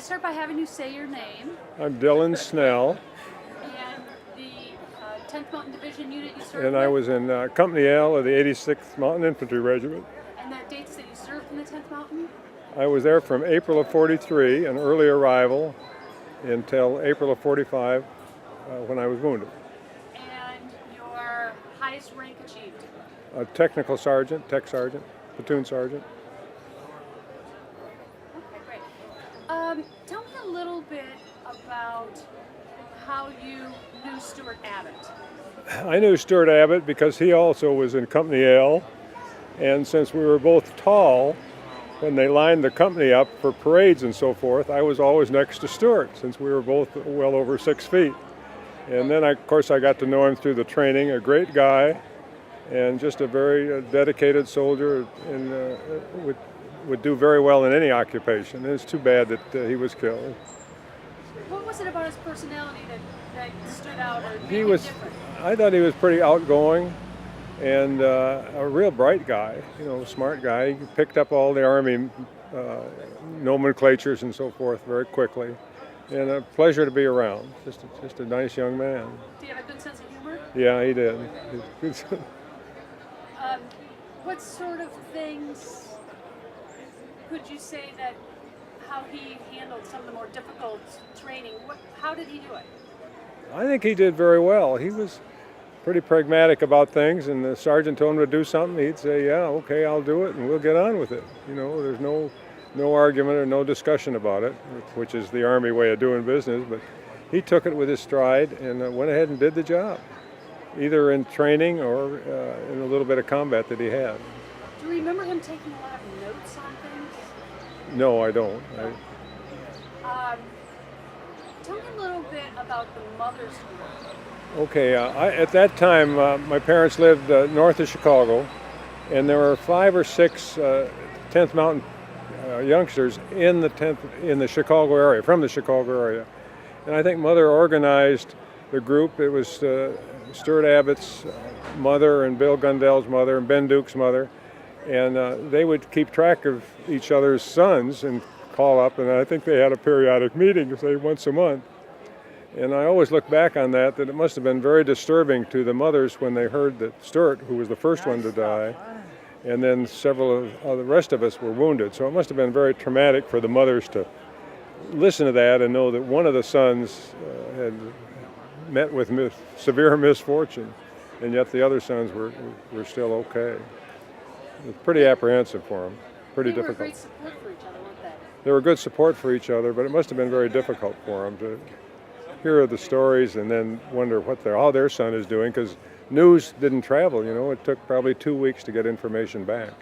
to start by having you say your name. I'm Dillon Snell. And the 10th Mountain Division unit you served And with? I was in Company L of the 86th Mountain Infantry Regiment. And the dates that you served in the 10th Mountain? I was there from April of 43, an early arrival, until April of 45 when I was wounded. And your highest rank achieved? A technical sergeant, tech sergeant, platoon sergeant. Okay, great. Tell me a little bit about how you knew Stuart Abbott. I knew Stuart Abbott because he also was in Company L, and since we were both tall, when they lined the company up for parades and so forth, I was always next to Stuart since we were both well over 6 feet. And then, of course, I got to know him through the training, a great guy, and just a very dedicated soldier, and would do very well in any occupation. And it's too bad that he was killed. What was it about his personality that stood out or made He him was, different? I thought he was pretty outgoing and a real bright guy, smart guy. He picked up all the Army nomenclatures and so forth very quickly. And a pleasure to be around. Just a nice young man. Do you have a good sense of humor? Yeah, he did. What sort of things could you say that how he handled some of the more difficult training? How did he do it? I think he did very well. He was pretty pragmatic about things, and the sergeant told him to do something, he'd say, yeah, okay, I'll do it, and we'll get on with it. There's no argument or no discussion about it, which is the Army way of doing business, but he took it with his stride and went ahead and did the job, either in training or in a little bit of combat that he had. Do you remember him taking a lot of notes on things? No, I don't. Tell me a little bit about the Mother's Group. Okay, at that time, my parents lived north of Chicago, and there were 5 or 6 10th Mountain youngsters in the Chicago area, from the Chicago area. And I think Mother organized the group. It was Stuart Abbott's mother and Bill Gundell's mother and Ben Duke's mother. And they would keep track of each other's sons and call up, and I think they had a periodic meeting, say once a month. And I always look back on that it must have been very disturbing to the mothers when they heard that Stuart, who was the first one to die, and then several of the rest of us were wounded. So it must have been very traumatic for the mothers to listen to that and know that one of the sons had met with severe misfortune, and yet the other sons were still okay. It was pretty apprehensive for them, pretty difficult. They were great support for each other, weren't they? They were good support for each other, but it must have been very difficult for them to hear the stories and then wonder how their son is doing, because news didn't travel, It took probably 2 weeks to get information back.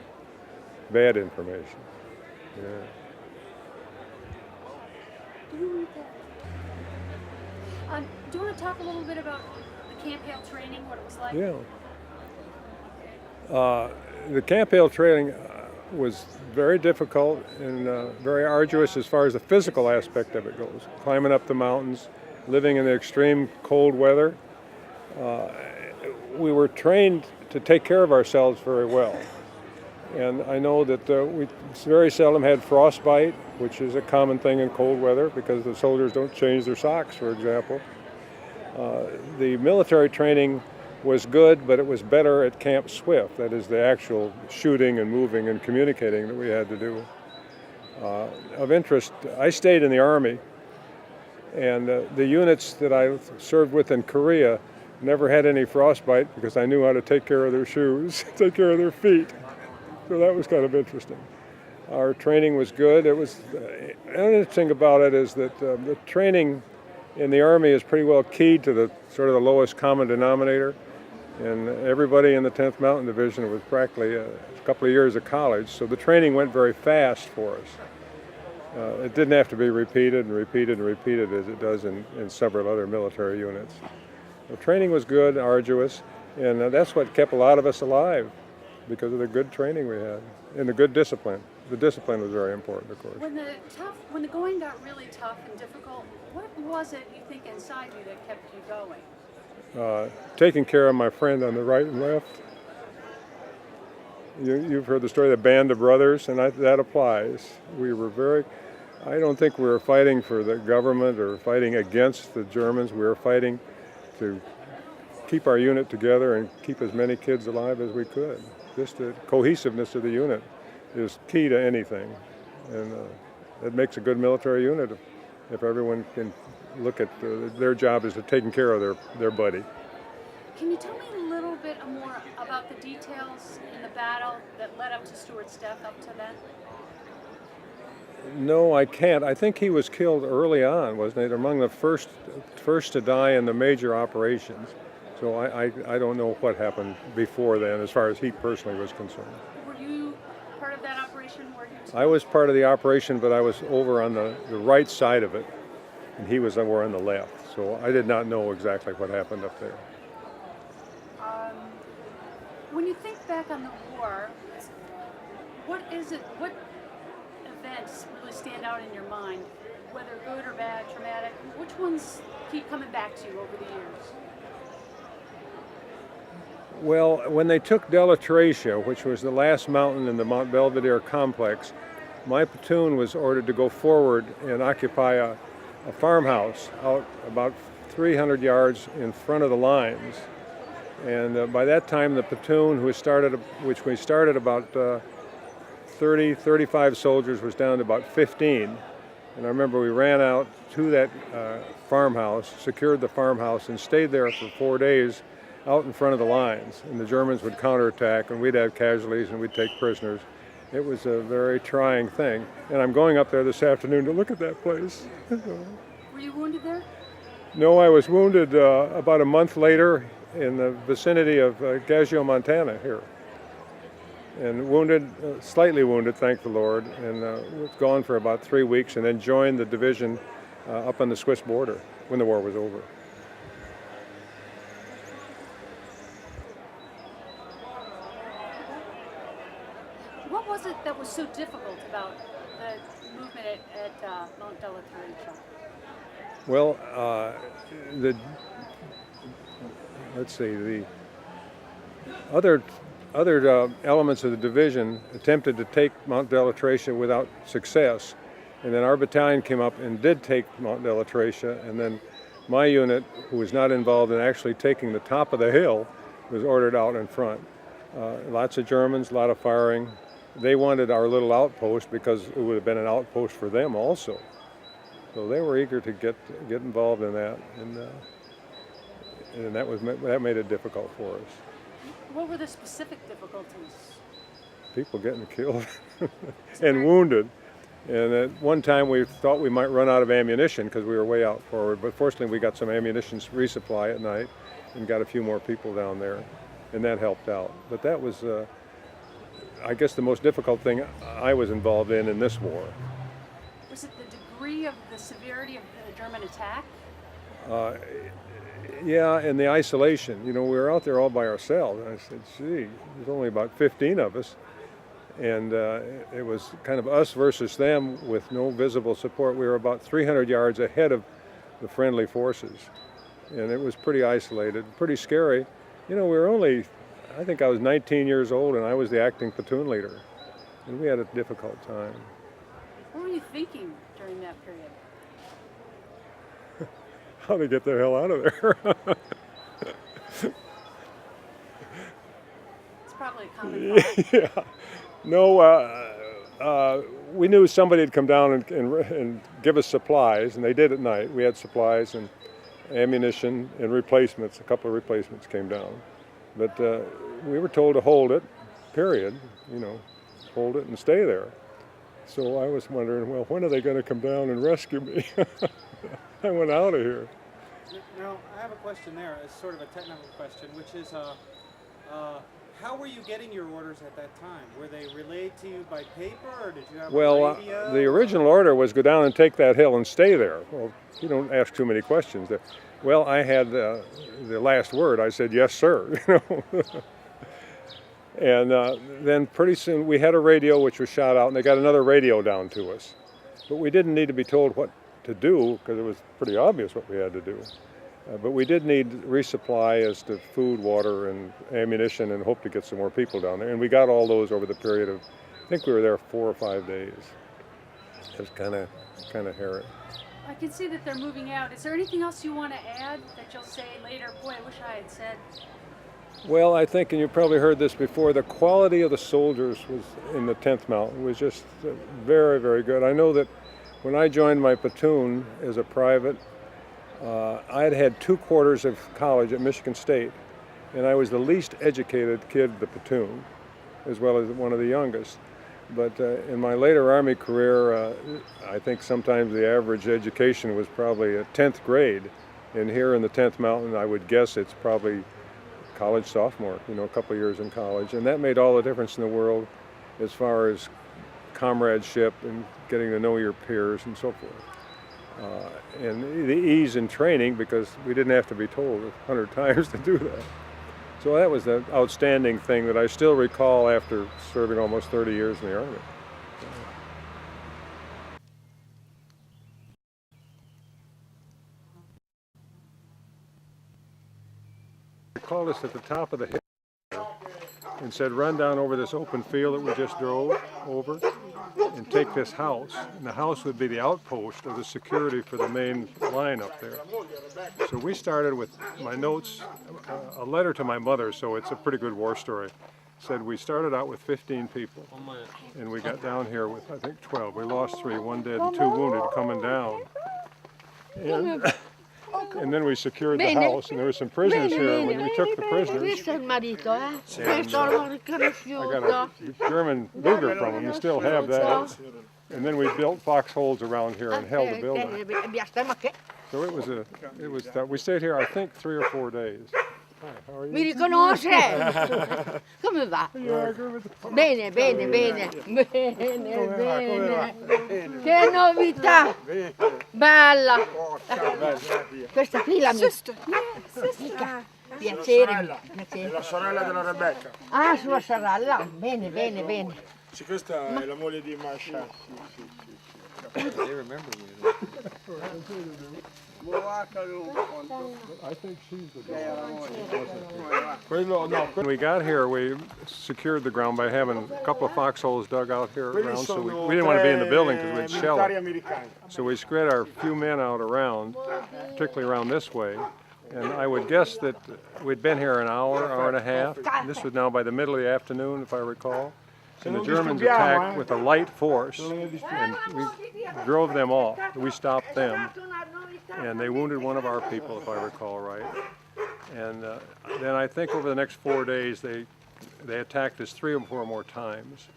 Bad information. Yeah. Do you want to talk a little bit about the Camp Hale training, what it was like? Yeah. The Camp Hale training was very difficult and very arduous as far as the physical aspect of it goes. Climbing up the mountains, living in the extreme cold weather. We were trained to take care of ourselves very well. And I know that we very seldom had frostbite, which is a common thing in cold weather because the soldiers don't change their socks, for example. The military training was good, but it was better at Camp Swift, that is the actual shooting and moving and communicating that we had to do. Of interest, I stayed in the Army, and the units that I served with in Korea never had any frostbite because I knew how to take care of their shoes, take care of their feet. So that was kind of interesting. Our training was good. It was another thing about it is that the training in the Army is pretty well keyed to the sort of the lowest common denominator. And everybody in the 10th Mountain Division was practically a couple of years of college, so the training went very fast for us. It didn't have to be repeated and repeated and repeated as it does in several other military units. The training was good, arduous, and that's what kept a lot of us alive because of the good training we had and the good discipline. The discipline was very important, of course. When the going got really tough and difficult, what was it you think inside you that kept you going? Taking care of my friend on the right and left. You've heard the story of the band of brothers, and that applies. We were very I don't think we were fighting for the government or fighting against the Germans. We were fighting to keep our unit together and keep as many kids alive as we could. Just the cohesiveness of the unit is key to anything. And it makes a good military unit if everyone can look at their job is to taking care of their buddy. Can you tell me a little bit more about the details in the battle that led up to Stuart's death up to then? No, I can't. I think he was killed early on, wasn't it? Among the first to die in the major operations. So I don't know what happened before then as far as he personally was concerned. Were you part of that operation? I was part of the operation, but I was over on the right side of it, and he was over on the left. So I did not know exactly what happened up there. When you think back on the war, what events really stand out in your mind, whether good or bad, traumatic? Which ones keep coming back to you over the years? Well, when they took Delatracia, which was the last mountain in the Mount Belvedere complex, my platoon was ordered to go forward and occupy a farmhouse out about 300 yards in front of the lines. And by that time, the platoon, which we started about 35 soldiers, was down to about 15. And I remember we ran out to that farmhouse, secured the farmhouse, and stayed there for 4 days out in front of the lines. And the Germans would counterattack, and we'd have casualties, and we'd take prisoners. It was a very trying thing. And I'm going up there this afternoon to look at that place. Were you wounded there? No, I was wounded about a month later in the vicinity of Gaggio, Montana here. And wounded, slightly wounded, thank the Lord, and was gone for about 3 weeks and then joined the division up on the Swiss border when the war was over. What was it that was so difficult about the movement at Mount Delatracia? Well, the other elements of the division attempted to take Mount Delatracia without success, and then our battalion came up and did take Mount Delatracia, and then my unit, who was not involved in actually taking the top of the hill, was ordered out in front. Lots of Germans, a lot of firing. They wanted our little outpost because it would have been an outpost for them also. So they were eager to get involved in that, and that made it difficult for us. What were the specific difficulties? People getting killed and wounded. And at one time we thought we might run out of ammunition because we were way out forward, but fortunately we got some ammunition resupply at night and got a few more people down there, and that helped out. But that was, I guess, the most difficult thing I was involved in this war. Was it the degree of the severity of the German attack? Yeah, and the isolation. You know, we were out there all by ourselves. And I said, gee, there's only about 15 of us. And it was kind of us versus them with no visible support. We were about 300 yards ahead of the friendly forces. And it was pretty isolated, pretty scary. You know, we were only, I think I was 19 years old and I was the acting platoon leader. And we had a difficult time. What were you thinking during that period? How to get the hell out of there. It's probably a common thought. Yeah. No, we knew somebody had come down and give us supplies, and they did at night. We had supplies and ammunition and replacements. A couple of replacements came down. But we were told to hold it, period. You know, hold it and stay there. So I was wondering, well, when are they going to come down and rescue me? I went out of here. Now, I have a question there. It's sort of a technical question, which is, how were you getting your orders at that time? Were they relayed to you by paper, or did you have a radio? The original order was go down and take that hill and stay there. Well, you don't ask too many questions there. Well, I had the last word. I said, yes, sir. You know. And then pretty soon we had a radio which was shot out, and they got another radio down to us. But we didn't need to be told what to do because it was pretty obvious what we had to do. But we did need resupply as to food, water, and ammunition, and hope to get some more people down there. And we got all those over the period of, I think we were there 4 or 5 days. is kind of hairy. I can see that they're moving out. Is there anything else you want to add that you'll say later? Boy, I wish I had said. Well, I think, and you probably heard this before, the quality of the soldiers was in the 10th Mountain was just very, very good. I know that when I joined my platoon as a private, I had had 2 quarters of college at Michigan State, and I was the least educated kid of the platoon, as well as one of the youngest. But in my later Army career, I think sometimes the average education was probably a 10th grade. And here in the 10th Mountain, I would guess it's probably college sophomore, a couple of years in college. And that made all the difference in the world as far as comradeship and getting to know your peers and so forth. And the ease in training, because we didn't have to be told 100 times to do that. So that was an outstanding thing that I still recall after serving almost 30 years in the Army. They called us at the top of the hill and said, run down over this open field that we just drove over and take this house. And the house would be the outpost of the security for the main line up there. So we started with my notes, a letter to my mother, so it's a pretty good war story. Said we started out with 15 people, and we got down here with, I think, 12. We lost 3, 1 dead and 2 wounded coming down. And then we secured the house, and there were some prisoners here. When we took the prisoners, I got a German Luger from them, and still have that. And then we built foxholes around here and held the building. So we stayed here, I think, 3 or 4 days. Hi, how are you? Mi riconosce? Come va? Bene, bene, bene. Bene, bene. Che novità! Bella! Questa qui la mia. Piacere. La sorella della Rebecca. Ah, sua sorella. Bene, bene, bene. Sì, questa è la moglie di Masha. They remember me. I think she's the dog. When we got here, we secured the ground by having a couple of foxholes dug out here around, so we didn't want to be in the building because we'd shell it. So we spread our few men out around, particularly around this way. And I would guess that we'd been here an hour, hour and a half. This was now by the middle of the afternoon, if I recall. And the Germans attacked with a light force, and we drove them off. We stopped them, and they wounded one of our people, if I recall right. And then I think over the next 4 days, they attacked us 3 or 4 more times.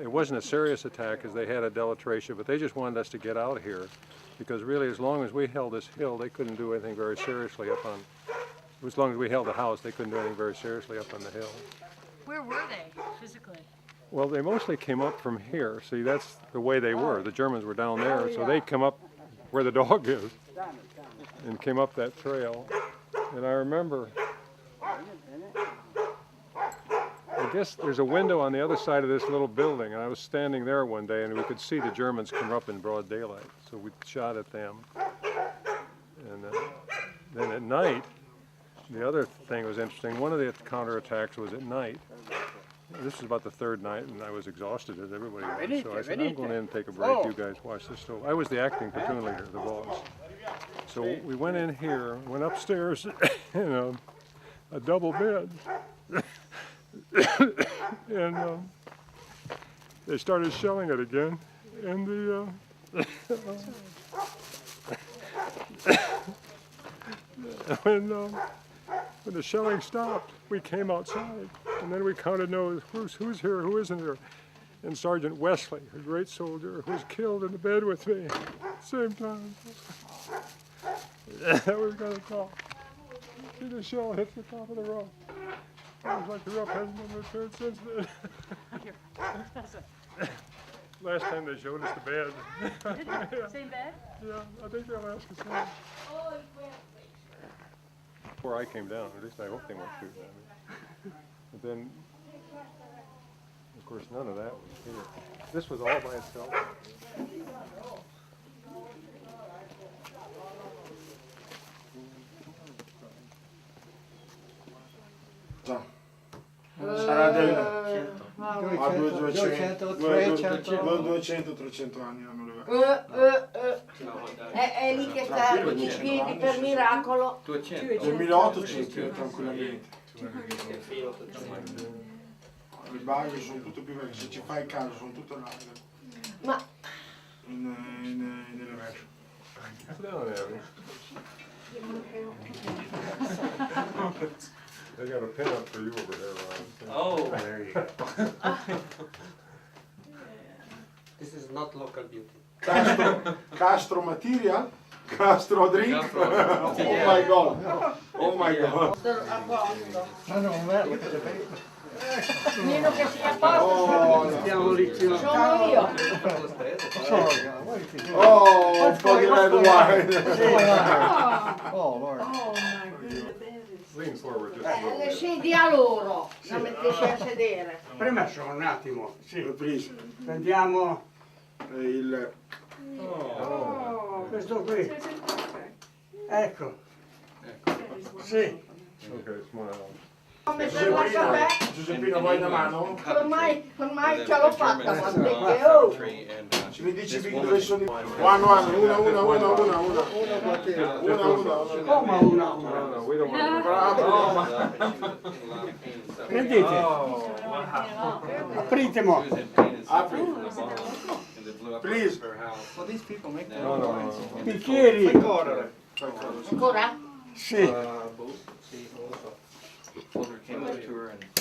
It wasn't a serious attack, because they had a delatration, but they just wanted us to get out of here, because really, as long as we held this hill, they couldn't do anything very seriously up on. As long as we held the house, they couldn't do anything very seriously up on the hill. Where were they physically? Well, they mostly came up from here. See, that's the way they were. The Germans were down there, so they come up where the dog is and came up that trail. And I remember, I guess there's a window on the other side of this little building, and I was standing there one day, and we could see the Germans come up in broad daylight. So we shot at them. And then at night, the other thing was interesting. One of the counterattacks was at night. This was about the 3rd night, and I was exhausted as everybody was. So I said, I'm going in and take a break. You guys watch this stove. I was the acting platoon leader, the boss. So we went in here, went upstairs in a double bed. And they started shelling it again. And when the shelling stopped, we came outside, and then we counted who's here, who isn't here. And Sergeant Wesley, a great soldier, who was killed in the bed with me at the same time. That was going to talk. See, the shell hits the top of the roof. It was like the roof hasn't been repaired since then. Last time they showed us the bed. Same bed? Yeah, I think they'll ask us that. Before I came down, at least I hope they won't shoot at me. But then, of course, none of that was here. This was all by itself. Sarà del 200, 300 anni hanno le vecchie. È lì che sta in piedi per miracolo. 2800 tranquillamente. Le basi sono tutte più vecchie, se ci fai caso sono tutte larghe. Ma Nelle vecchie. They got a pin up for you over there, Ron. Oh, there you go. This is not local beauty. Castro material? Castro drink? Oh my god. Oh my god. meno che sia a posto, Stiamo lì. sono io. Oh, un po' di red wine. Oh, Lord. Lean forward just a little Le bit. sedie a loro, da mettersi a sedere. Premesso un attimo. Sì, preso. Prendiamo Il... questo qui. Ecco. Sì. Okay, smile. Come per la caffè, Giuseppino, vuoi una mano? ormai ce l'ho fatta, ma perché oh! Ci mi dici dove sono i... Una. Come una? No, no, we don't want to. Bravo. Prendete. Aprite mo. Apri. Please. No, no, no. Bicchieri. Ancora? Sì.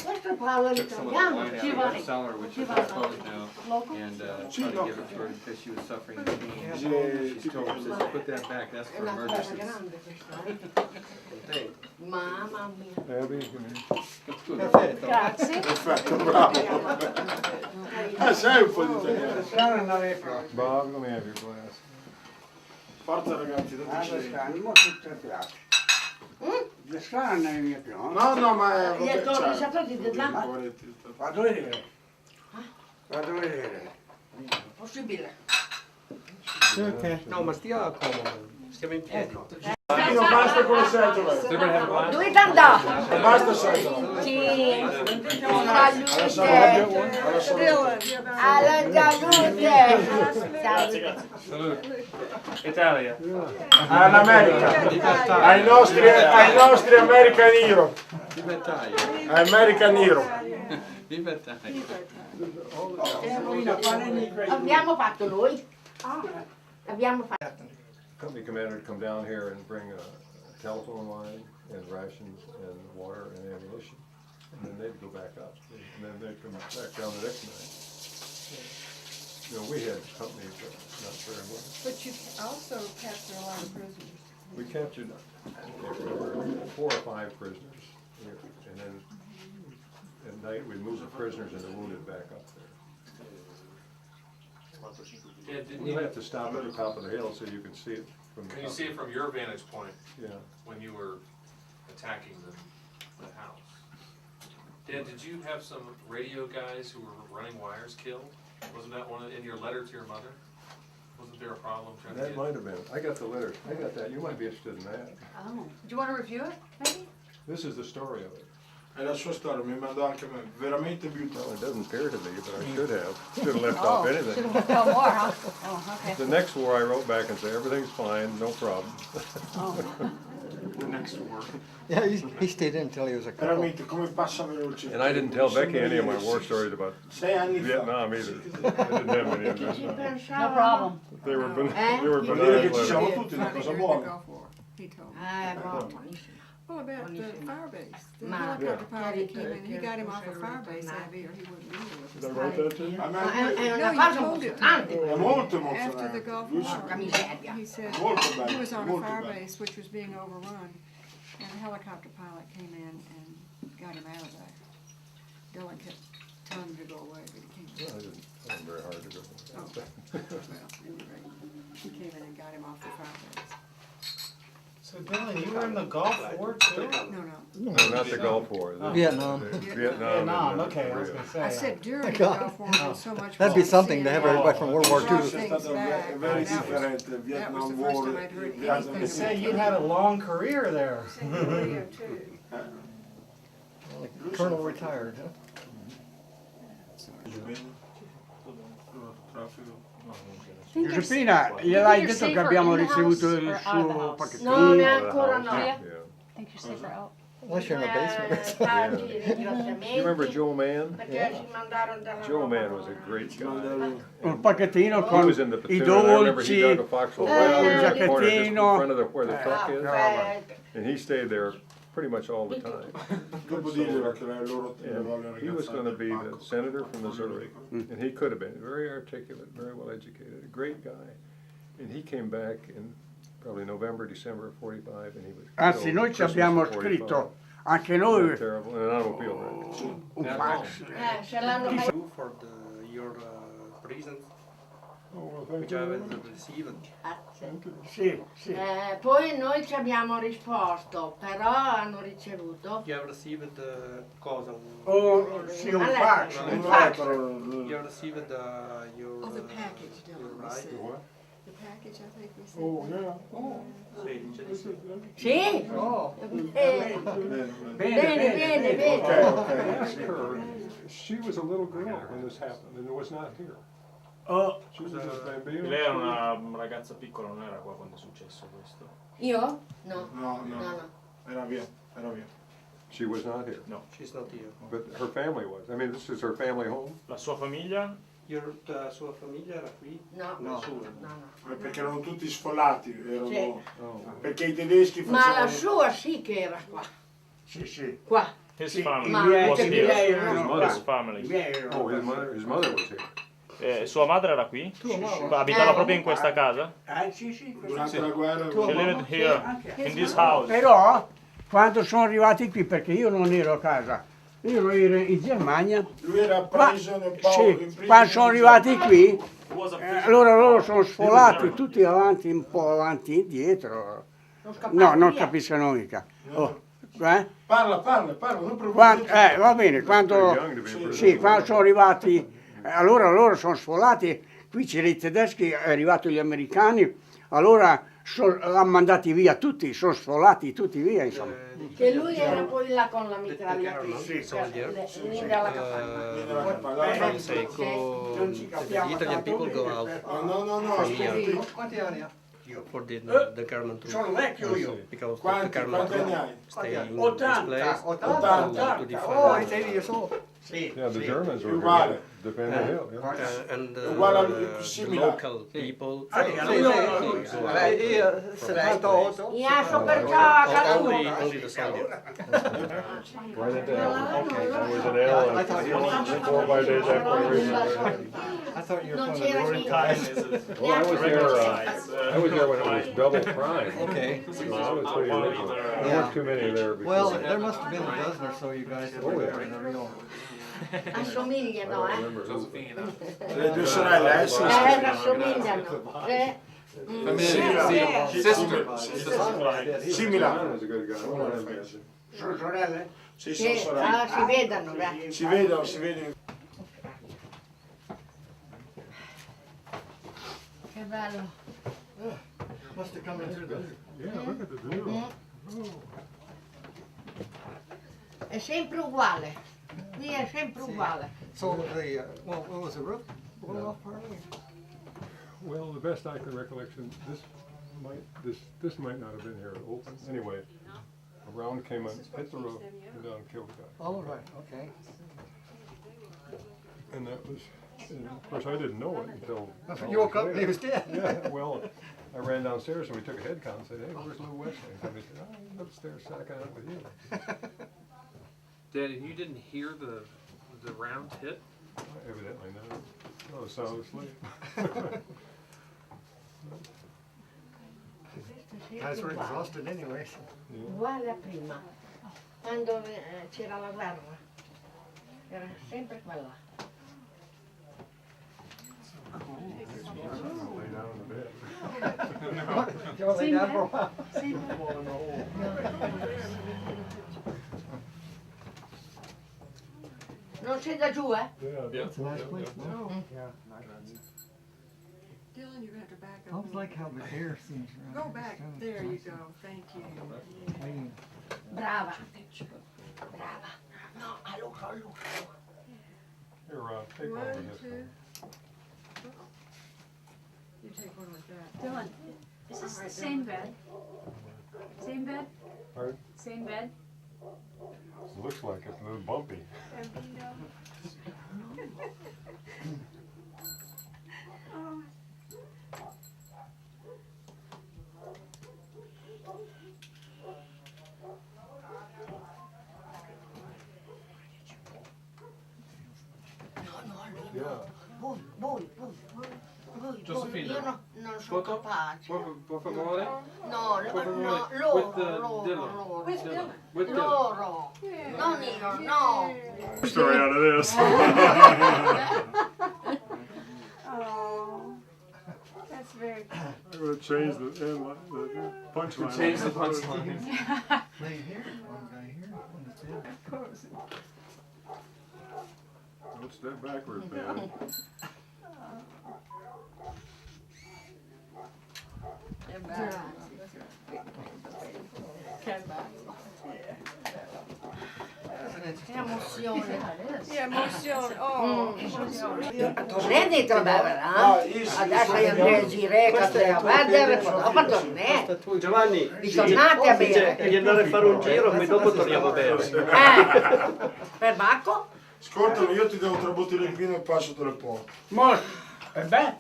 Questo parla l'italiano, ci va. Which is closed now, and trying to give it to her because she was suffering pain. She's told her, says, put that back, that's È for una cosa emergencies. grande questa, Mamma mia. Abby, Grazie. Perfetto, bravo. Sai un po' di italiano. Bob, let me have your glass. Forza ragazzi, dateci. Le scale non mi piace. No, ma Gli è... attori sapete di là? Vado a vedere. Vado a vedere. Possibile. No, ma stia comodo, stiamo in piedi. No, basta con le seggiole. Dovete andare? Basta seggiole. Sì. Salute. Alla salute. Italia. All'America. Ai nostri American Hero. Viva Italia. American Hero. Viva Italia. Abbiamo fatto noi. Abbiamo fatto. company commander would come down here and bring a telephone line and rations and water and ammunition. And then they'd go back up. And then they'd come back down the next night. You know, we had companies, but not very well. But you also capture a lot of prisoners. We captured 4 or 5 prisoners. And then at night we'd move the prisoners and the wounded back up there. Yeah, didn't You you, have to stop at the top of the hill so you can see it from the can you top. see it from your vantage point Yeah. when you were attacking the house? Dad, did you have some radio guys who were running wires killed? Wasn't that in your letter to your mother? Wasn't there a problem trying to That get? might have been. I got the letter. I got that. You might be interested in that. Oh, do you want to review it, maybe? This is the story of it. È la sua storia, mi mandò anche a me, veramente Well, beautiful. it doesn't appear to be, but I should have. Should have left off Should anything. have done more, huh? Oh, okay. The next war I wrote back and said, everything's fine, no problem. The next war. Yeah, he stayed in until he was a colonel. Veramente, come passa veloce. And I didn't tell Becky any of my war stories about 6 anni fa. Vietnam either. I didn't have any of that. No problem. They were, Eh? they were Vuol dire che benign ci siamo letters. tutti, una cosa You're in the buona. Gulf War, he told me. Buonissimo. Well, about the fire base. The Ma- helicopter pilot Yeah. came in, he got him off a fire base, Abby, or he wouldn't be here with Did I us. write that to you? A Ma me è No, una you cosa told it. emozionante. è molto After the emozionante. Gulf Lui War, Porca miseria. he said Molto bello, he was on a molto fire bello. base which was being overrun, and a helicopter pilot came in and got him out of there. Dillon kept telling him to go away, but he I came. didn't, it wasn't very hard to go. Oh, well, anyway, he came in and got him off the fire base. So Dillon, you were in the Gulf War too? No. No, not the Gulf War. the- Vietnam. the Vietnam. Vietnam, and okay, I was Korea. gonna say. I said during the God. Gulf War, there's so much. That'd be more something to have CNN. everybody from World War Brought II. C'è things stato back, very and that was differente, the Vietnam first War, time I'd heard Vietnam anything They say you had a long career there. Colonel retired, huh? Giuseppina, gliel'hai detto che abbiamo ricevuto il suo pacchettino? No, neancora no. Yeah. Think you're safer out. Unless you're in the basement. Tanti You remember ringraziamenti Joe Mann? perché ci mandarono della Joe roba Mann was a great guy. Un pacchettino He con was in the i platoon. I remember he dug a dolci, foxhole right out in the corner, just in giacchettino. front of where the truck is. caffè. And he stayed there pretty much all the time. Dopo dirglielo che loro And he was going to be the senator from Missouri, and he could have been very articulate, very well educated, a great guy. And he came back in probably November, December of 45, and he was Anzi, killed noi ci Christmas abbiamo of 45. scritto, anche Wasn't noi, that terrible, in an automobile wreck. un fax. Ce l'hanno mai. For your present, Oh, well, thank which you I very will much. receive. Sì, sì. Poi noi ci abbiamo risposto, però hanno ricevuto. You have received cosa? Oh, sì, un fax. Un fax. You have received your. Oh, the package, Dillon, we said. What? The package, I think we said. Oh, yeah. Oh. Sì? Oh, Bene, bene, bene, bene. I asked her, she was a little girl when this happened, and was not here. Oh, She was a bambino. Lei era una ragazza piccola, non era qua quando è successo questo? Io? No. No, No, no, no. era via, era via. She was not here, No. She's not here. but her family was. I mean, this is her family home. La sua famiglia? La sua famiglia era qui? No, No. no. Perché erano tutti sfollati, erano... Sì. Oh. Perché i tedeschi Ma la facevano... sua sì che era qua. sì, sì. Qua. His Sì, family i miei, was i miei here. erano mother. His qua. I family. miei erano Oh, qua. his mother was here. Sua madre era qui? Abitava proprio in questa casa? Sì, sì. Durante la guerra... She lived here, in this house. Però, quando sono arrivati qui, perché io non ero a casa, io ero in Germania, Lui era ma, preso nel sì, quando sono arrivati qui, allora loro sono sfolati tutti avanti, un po' avanti e indietro. No, non capiscono mica. Oh, Parla, non preoccupare. va bene, quando sono arrivati, allora loro sono sfolati, qui c'erano i tedeschi, è arrivato gli americani, allora l'hanno mandati via tutti, sono sfolati tutti via, insomma. Che lui era poi là con la mitragliatrice. Lì dalla capanna. Say go. Non ci The capiamo Italian tanto people go bene, out No, aspetti. Quanti anni ha? for the government to. Sono vecchio io. Because the Quanti government anni hai? stay in this 80, place. 80. To defend. Oh, he's 80 years old. Sì, Yeah, the sì. Germans were Uguale. here, defending the hill. Yeah. And Uguale the simile. local people. Ah, Io 78. Iaso perciò a casa Only, tua. only the soldier. Right at the I was in L, I thought you were 4 or 5 days after the Regiment. I thought you were Non from c'era the chi. Well, I was there when it was double prime. Okay. So I was pretty original. There weren't too many there before. Well, there must have been a dozen or so you guys that were there in the real. Assomigliano, I don't remember. Le due sorelle, sì. assomigliano. Simile. was a good guy. Sono sorelle? Sì, sono sorelle. Si vedono, beh. Si vedono. Che bello. Must have come in through the. Yeah, look at the view. È sempre uguale. Qui è sempre uguale. So the well, what was the roof blown off partly? Well, the best I can recollection, this might not have been here open. Anyway, a round came and hit the roof and down and killed the guy. Oh right, okay. And that was, and of course, I didn't know it until. You woke up and he was dead. Yeah, well, I ran downstairs and we took a head count and said, hey, where's Lou Wesley? And somebody said, oh, he's upstairs sacking out with you. Daddy, you didn't hear the round hit? Evidently not. I was sound asleep. Guys were exhausted anyway. Uguale a prima. Quando c'era la guerra. Era sempre quella. Lay down in the bed. You want to lay down for a while? Non sei da giù, eh? Yeah. It's a nice place. Yeah. Yeah. Dillon, you're gonna have to back I up. always like how the hair seems around. Go back. There you go. Thank you. Clean. Brava. Brava. No, allora. Here, Rod, take one One, of this. two. You take one with that. Dillon, is this the same bed? Same bed? Pardon? Same bed? Looks like it's a little bumpy. Voi. Giuseppina, Io non sono foto? capace. Per favore? No, Per favore. loro. With Dillon. With Dillon. Loro. Non io, no. Story out of this. Oh, that's very cool. I'm going to change the punchline. Change the punchline. Play here, one guy here, one that's in. Of course. Don't step backwards, man. Che emozione. Che emozione. Oh. Tornate a adesso io andrei a girare, andrei a vedere, poi dopo tornate. Giovanni, Ritornate a bere. devi andare a fare un giro e dopo torniamo a bere. Per Bacco? Ascoltami, io ti devo 3 bottiglie di vino e passo te le porto. E beh,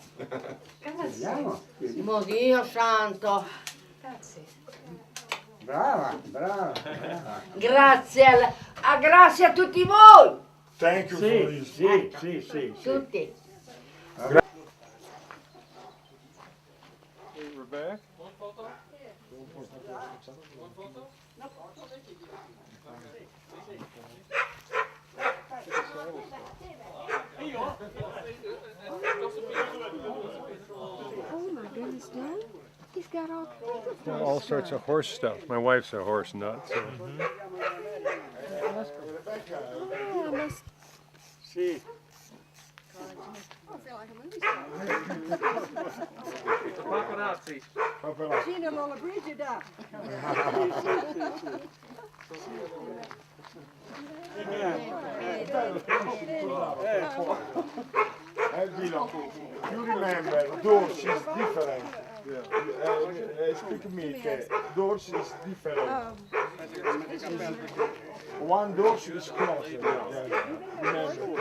vediamo. Mio Dio santo. Brava. Grazie, grazie a tutti voi. Thank you for this. Sì. Tutti. We're back. One photo? Oh my goodness, Dillon. He's got all kinds of Well, all sorts of horse stuff. My wife's a horse nut, so. Oh, I must Sì. I feel like a movie star. Paparazzi. Gina Lollobrigida. Dillon, you remember, doors is different. Speak to me, doors is different. One door is closer. Remember.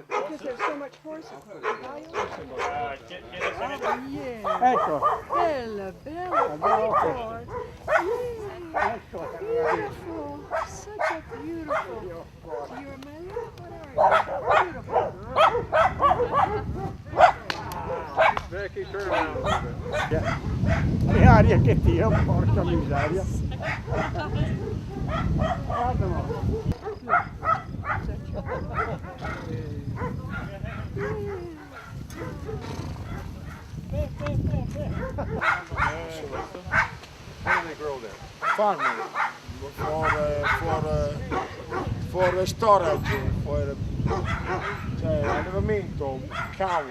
Because there's so much horse equipment. Ecco. Bella, bella. Ecco. Beautiful. Such a beautiful. You're my love. What are you? Beautiful girl. Becky, turn around a little bit. Che aria che tira, porca miseria. Guardalo. How do they grow there? Farming for storage, cioè allevamento, cow.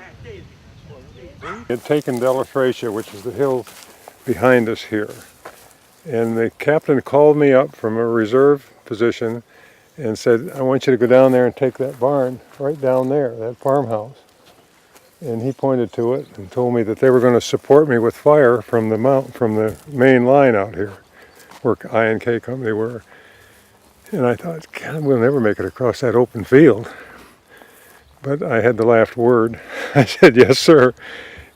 We had taken Della Francia, which is the hill behind us here, and the captain called me up from a reserve position and said, I want you to go down there and take that barn right down there, that farmhouse. And he pointed to it and told me that they were going to support me with fire from the main line out here, where I&K Company were. And I thought, God, we'll never make it across that open field. But I had the last word. I said, yes, sir.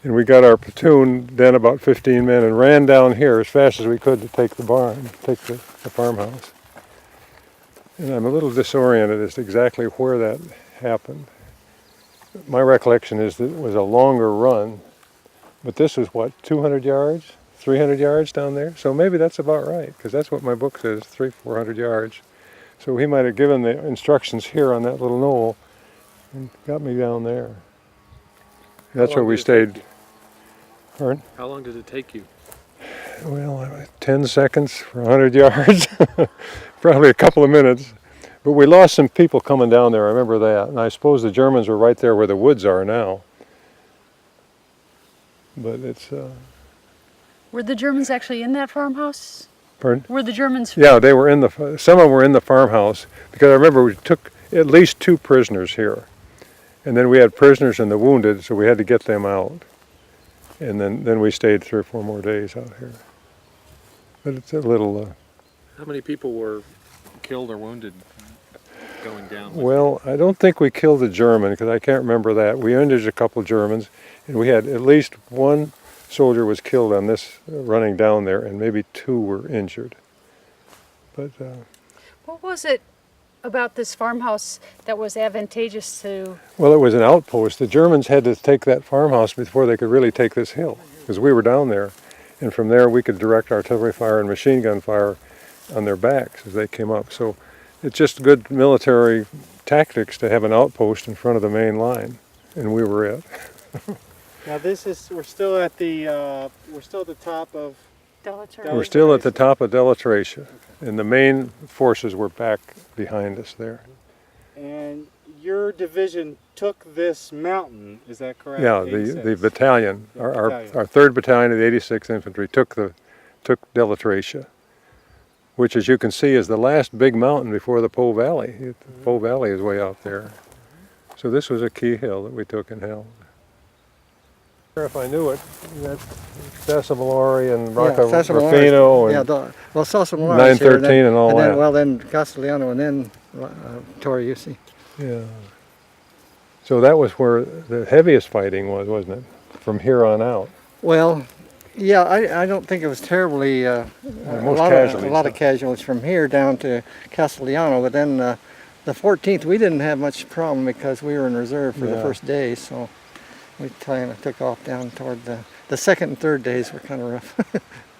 And we got our platoon, then about 15 men, and ran down here as fast as we could to take the barn, take the farmhouse. And I'm a little disoriented as to exactly where that happened. My recollection is that it was a longer run, but this was what, 200 yards, 300 yards down there? So maybe that's about right, because that's what my book says, 300-400 yards. So he might have given the instructions here on that little knoll and got me down there. That's where we stayed. Pardon? How long did it take you? Well, 10 seconds for 100 yards, probably a couple of minutes. But we lost some people coming down there, I remember that. And I suppose the Germans were right there where the woods are now. But it's... Were the Germans actually in that farmhouse? Pardon? Were the Germans... Yeah, they were some of them were in the farmhouse, because I remember we took at least 2 prisoners here. And then we had prisoners and the wounded, so we had to get them out. And then we stayed 3 or 4 more days out here. But it's a little... How many people were killed or wounded going down? Well, I don't think we killed a German, because I can't remember that. We injured a couple of Germans, and we had at least 1 soldier was killed on this running down there, and maybe 2 were injured. But what was it about this farmhouse that was advantageous to... Well, it was an outpost. The Germans had to take that farmhouse before they could really take this hill, because we were down there, and from there we could direct artillery fire and machine gun fire on their backs as they came up. So it's just good military tactics to have an outpost in front of the main line, and we were it. Now we're still at the top of We're still at the top of Delatracia, and the main forces were back behind us there. And your division took this mountain, is that correct? Yeah, the battalion, our 3rd Battalion of the 86th Infantry took Delatracia, which, as you can see, is the last big mountain before the Po Valley. The Po Valley is way out there. So this was a key hill that we took and held. If I knew it, that's Sassamalori and Rufino and Sassamalori 913 and all that. Well, then Castellano and then Torriusi. Yeah. So that was where the heaviest fighting was, wasn't it? From here on out. Well, yeah, I don't think it was terribly a lot of casualties from here down to Castellano, but then the 14th we didn't have much problem because we were in reserve for the first day, so we kind of took off down toward the 2nd and 3rd days were kind of rough.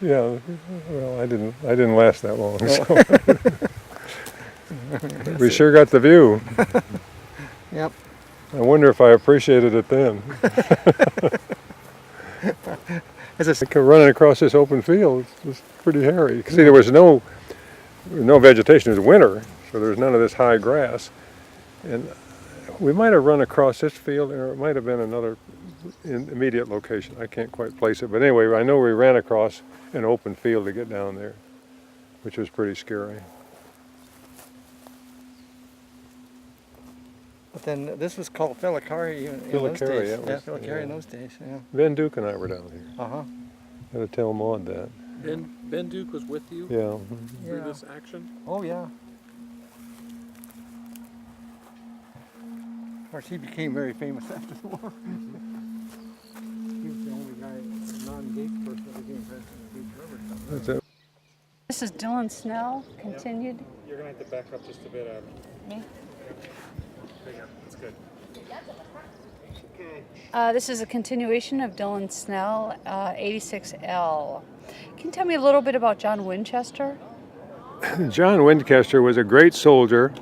Yeah, well, I didn't last that long. So. We sure got the view. Yep. I wonder if I appreciated it then. Running across this open field was pretty hairy. See, there was no vegetation. It was winter, so there was none of this high grass. And we might have run across this field, or it might have been another immediate location. I can't quite place it. But anyway, I know we ran across an open field to get down there, which was pretty scary. But then this was called Filicari in those days. Yeah, Filicari in those days, yeah. Ben Duke and I were down here. Uh-huh. Got to tell Maud that. Ben Duke was with you? Yeah. Through this action? Oh, yeah. Of course, he became very famous after the war. He was the only guy, non-Gates person that became president of Gates River. That's it. This is Dillon Snell, continued. You're going to have to back up just a bit, Abbie. Me? That's good. This is a continuation of Dillon Snell, 86L. Can you tell me a little bit about John Winchester? John Winchester was a great soldier,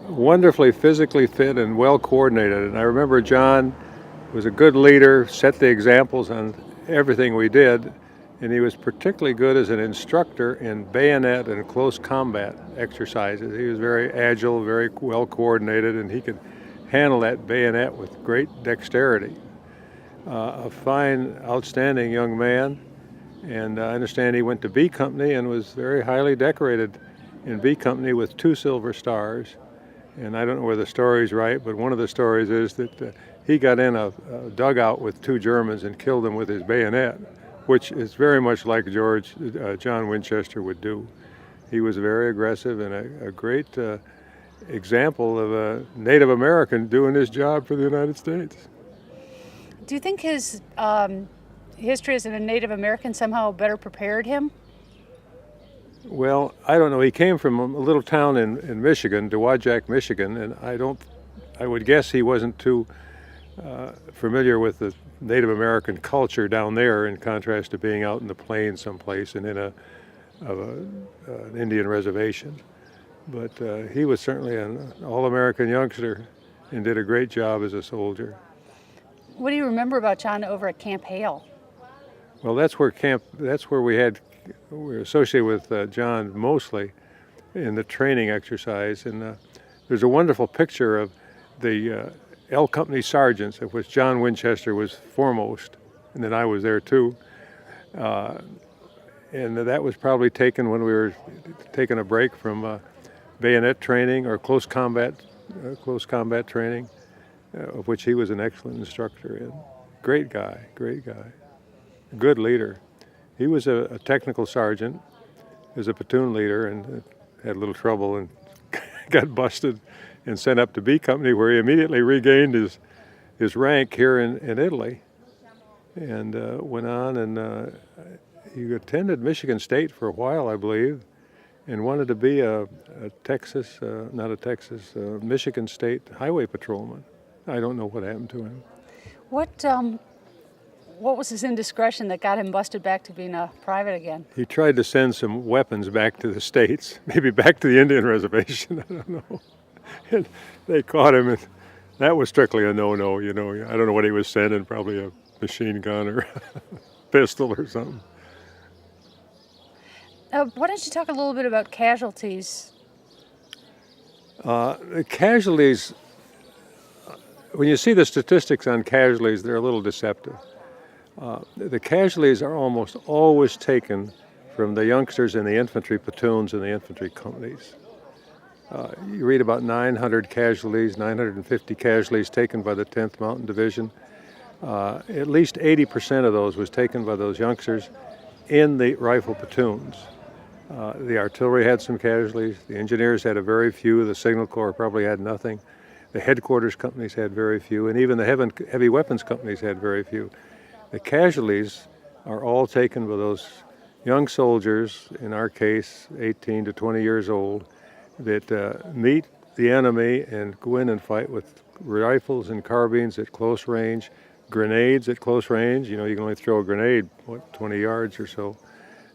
wonderfully physically fit and well coordinated. And I remember John was a good leader, set the examples on everything we did, and he was particularly good as an instructor in bayonet and close combat exercises. He was very agile, very well coordinated, and he could handle that bayonet with great dexterity. A fine, outstanding young man, and I understand he went to B Company and was very highly decorated in B Company with 2 silver stars. And I don't know whether the story's right, but one of the stories is that he got in a dugout with 2 Germans and killed them with his bayonet, which is very much like John Winchester would do. He was very aggressive and a great example of a Native American doing his job for the United States. Do you think his history as a Native American somehow better prepared him? Well, I don't know. He came from a little town in Michigan, Dowagiac, Michigan, and I would guess he wasn't too familiar with the Native American culture down there, in contrast to being out in the plains someplace and in an Indian reservation. But he was certainly an all-American youngster and did a great job as a soldier. What do you remember about John over at Camp Hale? Well, that's where we were associated with John mostly in the training exercise. And there's a wonderful picture of the L Company sergeants, of which John Winchester was foremost, and then I was there too. And that was probably taken when we were taking a break from bayonet training or close combat training. of which he was an excellent instructor in. Great guy, good leader. He was a technical sergeant, as a platoon leader, and had a little trouble and got busted and sent up to B Company, where he immediately regained his rank here in Italy, and went on and he attended Michigan State for a while, I believe, and wanted to be a Michigan State highway patrolman. I don't know what happened to him. What was his indiscretion that got him busted back to being a private again? He tried to send some weapons back to the States, maybe back to the Indian reservation, I don't know. And they caught him, and that was strictly a no-no, you know. I don't know what he was sending, probably a machine gun or a pistol or something. Why don't you talk a little bit about casualties? The casualties, when you see the statistics on casualties, they're a little deceptive. The casualties are almost always taken from the youngsters in the infantry platoons and the infantry companies. You read about 900 casualties, 950 casualties taken by the 10th Mountain Division. At least 80% of those was taken by those youngsters in the rifle platoons. The artillery had some casualties, the engineers had a very few, the Signal Corps probably had nothing, the headquarters companies had very few, and even the heavy weapons companies had very few. The casualties are all taken by those young soldiers, in our case 18 to 20 years old, that meet the enemy and go in and fight with rifles and carbines at close range, grenades at close range. You know, you can only throw a grenade, 20 yards or so,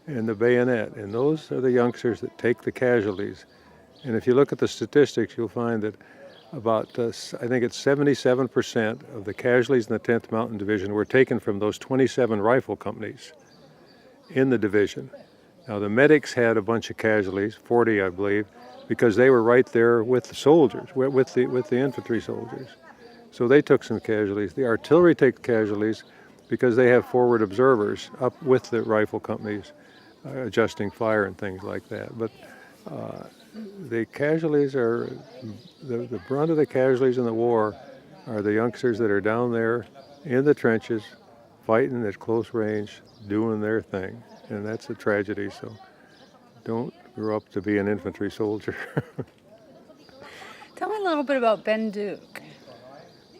and the bayonet. And those are the youngsters that take the casualties. And if you look at the statistics, you'll find that about, I think it's 77% of the casualties in the 10th Mountain Division were taken from those 27 rifle companies in the division. Now the medics had a bunch of casualties, 40 I believe, because they were right there with the soldiers, with the infantry soldiers. So they took some casualties. The artillery take casualties because they have forward observers up with the rifle companies, adjusting fire and things like that. But the casualties are, the brunt of the casualties in the war are the youngsters that are down there in the trenches, fighting at close range, doing their thing. And that's a tragedy, so don't grow up to be an infantry soldier. Tell me a little bit about Ben Duke.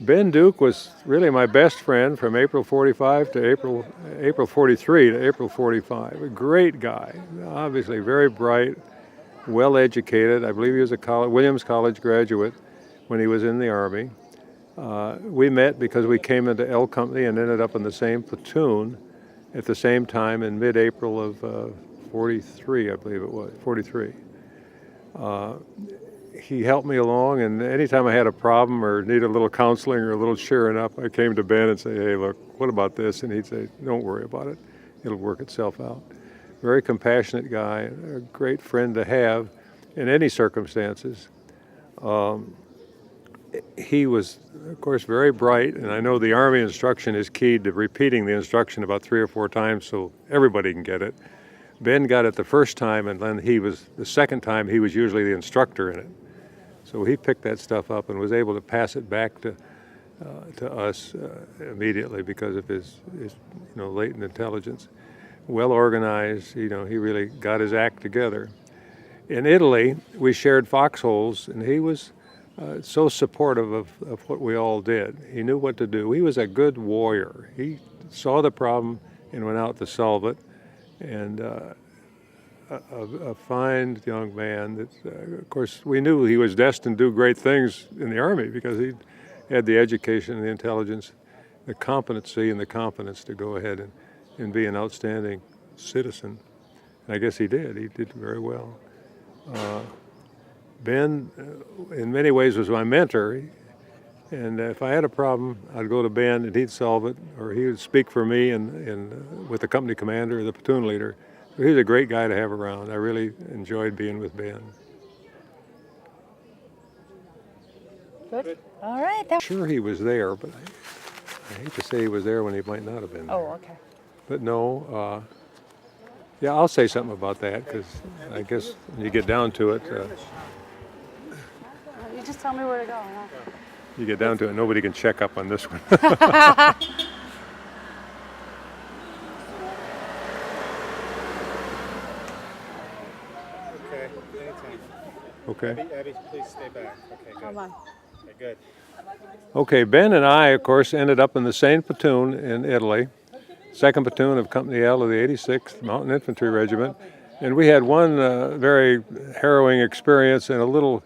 Ben Duke was really my best friend from April 45 to April 43 to April 45. A great guy, obviously very bright, well educated. I believe he was a Williams College graduate when he was in the Army. We met because we came into L Company and ended up in the same platoon at the same time in mid-April of 43, I believe it was, 43. He helped me along, and anytime I had a problem or needed a little counseling or a little cheering up, I came to Ben and say, hey, look, what about this? And he'd say, don't worry about it. It'll work itself out. Very compassionate guy, a great friend to have in any circumstances. He was, of course, very bright, and I know the Army instruction is key to repeating the instruction about 3 or 4 times so everybody can get it. Ben got it the first time, and then the second time he was usually the instructor in it. So he picked that stuff up and was able to pass it back to us immediately because of his latent intelligence. Well organized, he really got his act together. In Italy, we shared foxholes, and he was so supportive of what we all did. He knew what to do. He was a good warrior. He saw the problem and went out to solve it. And a fine young man that, of course, we knew he was destined to do great things in the Army because he had the education and the intelligence, the competency and the confidence to go ahead and be an outstanding citizen. And I guess he did. He did very well. Ben, in many ways, was my mentor. And if I had a problem, I'd go to Ben and he'd solve it, or he would speak for me and with the company commander or the platoon leader. So he was a great guy to have around. I really enjoyed being with Ben. Good. All right. Sure he was there, but I hate to say he was there when he might not have been there. Oh, okay. But no, yeah, I'll say something about that because I guess when you get down to it. You just tell me where to go. You get down to it, nobody can check up on this one. Okay, anytime. Okay. Abbie, please stay back. Okay, good. Come on. Okay, good. Okay, Ben and I, of course, ended up in the same platoon in Italy, 2nd Platoon of Company L of the 86th Mountain Infantry Regiment. And we had one very harrowing experience in a little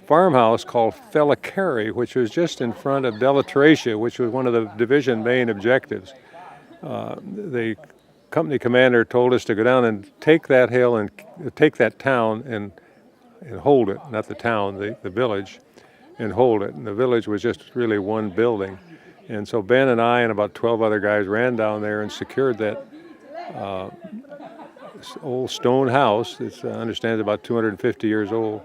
farmhouse called Felicari, which was just in front of Delatracia, which was one of the division main objectives. The company commander told us to go down and take that hill and take that town and hold it, not the town, the village, and hold it. And the village was just really one building. And so Ben and I and about 12 other guys ran down there and secured that old stone house. It's, I understand, it's about 250 years old,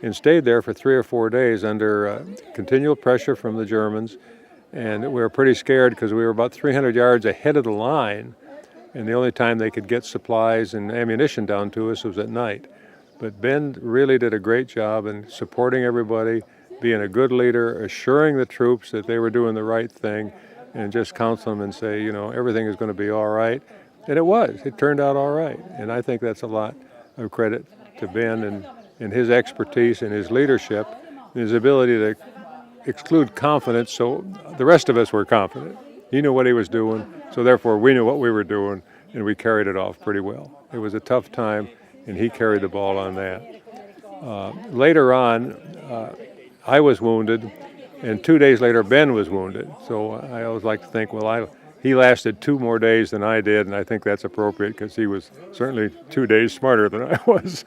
and stayed there for 3 or 4 days under continual pressure from the Germans. And we were pretty scared because we were about 300 yards ahead of the line, and the only time they could get supplies and ammunition down to us was at night. But Ben really did a great job in supporting everybody, being a good leader, assuring the troops that they were doing the right thing, and just counsel them and say, you know, everything is going to be all right. And it was. It turned out all right. And I think that's a lot of credit to Ben and his expertise and his leadership, and his ability to exclude confidence, so the rest of us were confident. He knew what he was doing, so therefore we knew what we were doing, and we carried it off pretty well. It was a tough time, and he carried the ball on that. Later on, I was wounded, and 2 days later Ben was wounded. So I always like to think, well, he lasted 2 more days than I did, and I think that's appropriate because he was certainly 2 days smarter than I was.